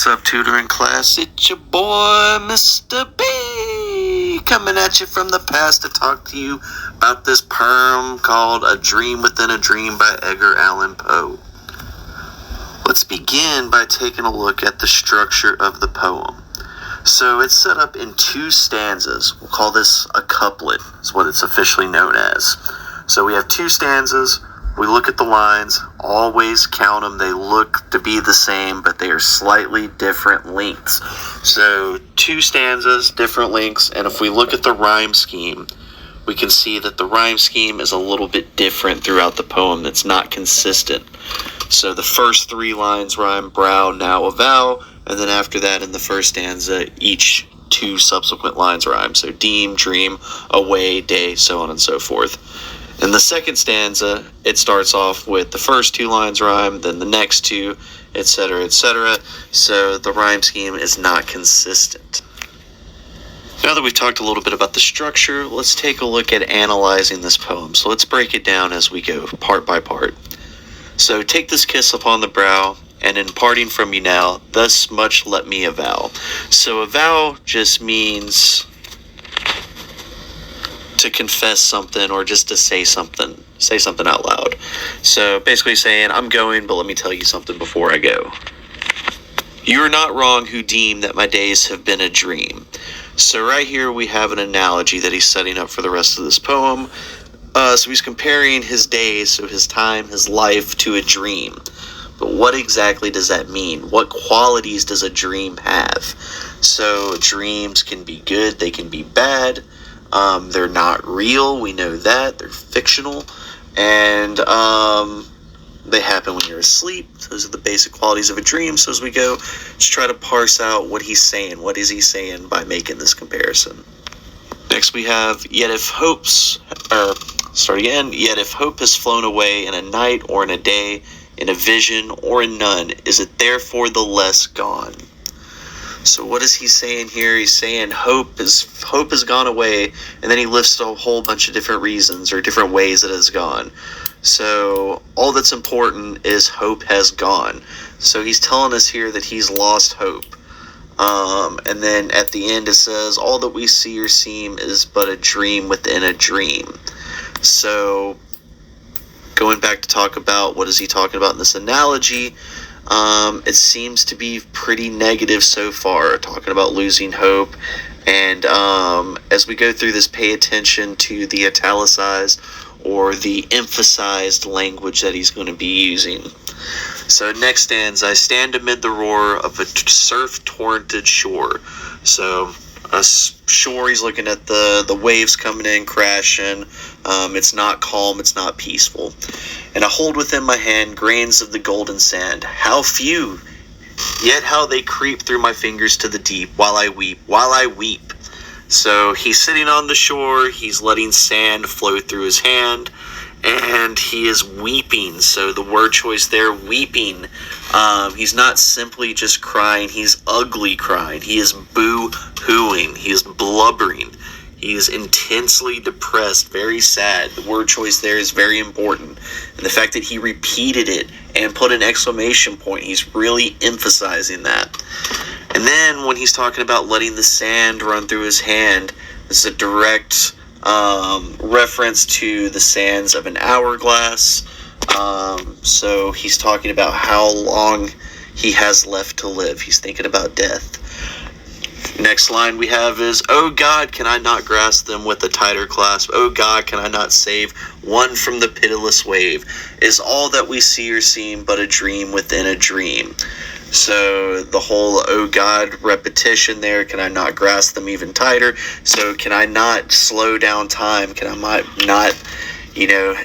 up, tutoring class? It's your boy, Mr. B, coming at you from the past to talk to you about this poem called A Dream Within a Dream by Edgar Allan Poe. Let's begin by taking a look at the structure of the poem. So it's set up in two stanzas. We'll call this a couplet, is what it's officially known as. So we have two stanzas. We look at the lines, always count them. They look to be the same, but they are slightly different lengths. So two stanzas, different lengths, and if we look at the rhyme scheme, we can see that the rhyme scheme is a little bit different throughout the poem. It's not consistent. So the first three lines rhyme brow, now, avow, and then after that in the first stanza, each two subsequent lines rhyme. So deem, dream, away, day, so on and so forth. In the second stanza, it starts off with the first two lines rhyme, then the next two, etc., etc. So the rhyme scheme is not consistent. Now that we've talked a little bit about the structure, let's take a look at analyzing this poem. So let's break it down as we go, part by part. So take this kiss upon the brow, and in parting from you now, thus much let me avow. So avow just means to confess something or just to say something out loud. So basically saying, I'm going, but let me tell you something before I go. You are not wrong who deem that my days have been a dream. So right here we have an analogy that he's setting up for the rest of this poem. So he's comparing his days, so his time, his life, to a dream. But what exactly does that mean? What qualities does a dream have? So dreams can be good, they can be bad. They're not real, we know that. They're fictional. And they happen when you're asleep. Those are the basic qualities of a dream. So as we go, let's try to parse out what he's saying. What is he saying by making this comparison? Next we have, yet if hope has flown away in a night or in a day, in a vision or in none, is it therefore the less gone? So what is he saying here? He's saying hope has gone away, and then he lists a whole bunch of different reasons or different ways that it has gone. So all that's important is hope has gone. So he's telling us here that he's lost hope. And then at the end it says, all that we see or seem is but a dream within a dream. So going back to talk about what is he talking about in this analogy, it seems to be pretty negative so far, talking about losing hope. And as we go through this, pay attention to the italicized or the emphasized language that he's going to be using. So next stanza, I stand amid the roar of a surf-torrented shore. So a shore, he's looking at the waves coming in, crashing. It's not calm, it's not peaceful. And I hold within my hand grains of the golden sand. How few, yet how they creep through my fingers to the deep, while I weep. So he's sitting on the shore, he's letting sand flow through his hand, and he is weeping. So the word choice there, weeping. He's not simply just crying, he's ugly crying. He is boo-hooing, he is blubbering. He is intensely depressed, very sad. The word choice there is very important. And the fact that he repeated it and put an exclamation point, he's really emphasizing that. And then when he's talking about letting the sand run through his hand, this is a direct reference to the sands of an hourglass. So he's talking about how long he has left to live. He's thinking about death. Next line we have is, oh God, can I not grasp them with a tighter clasp? Oh God, can I not save one from the pitiless wave? Is all that we see or seem but a dream within a dream? So the whole oh God repetition there, can I not grasp them even tighter? So can I not slow down time? Can I not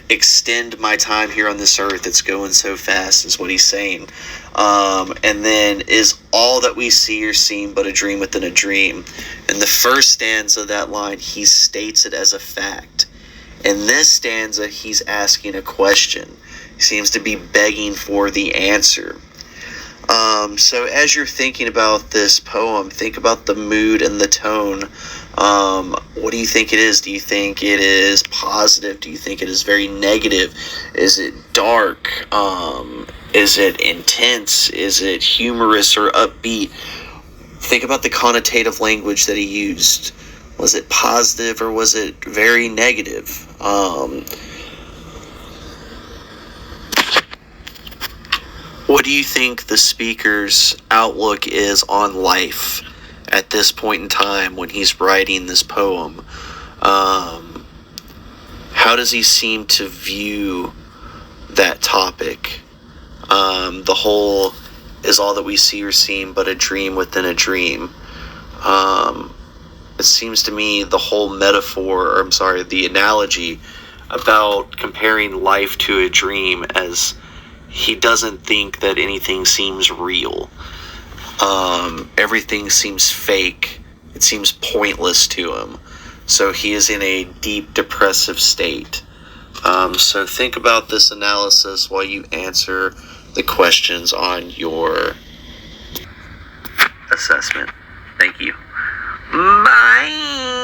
extend my time here on this earth? It's going so fast is what he's saying. And then is all that we see or seem but a dream within a dream? In the first stanza of that line, he states it as a fact. In this stanza, he's asking a question. He seems to be begging for the answer. So as you're thinking about this poem, think about the mood and the tone. What do you think it is? Do you think it is positive? Do you think it is very negative? Is it dark? Is it intense? Is it humorous or upbeat? Think about the connotative language that he used. Was it positive or was it very negative? What do you think the speaker's outlook is on life at this point in time when he's writing this poem? How does he seem to view that topic? The whole is all that we see or seem but a dream within a dream. It seems to me the whole the analogy about comparing life to a dream, as he doesn't think that anything seems real. Everything seems fake. It seems pointless to him. So he is in a deep depressive state. So think about this analysis while you answer the questions on your assessment. Thank you. Bye.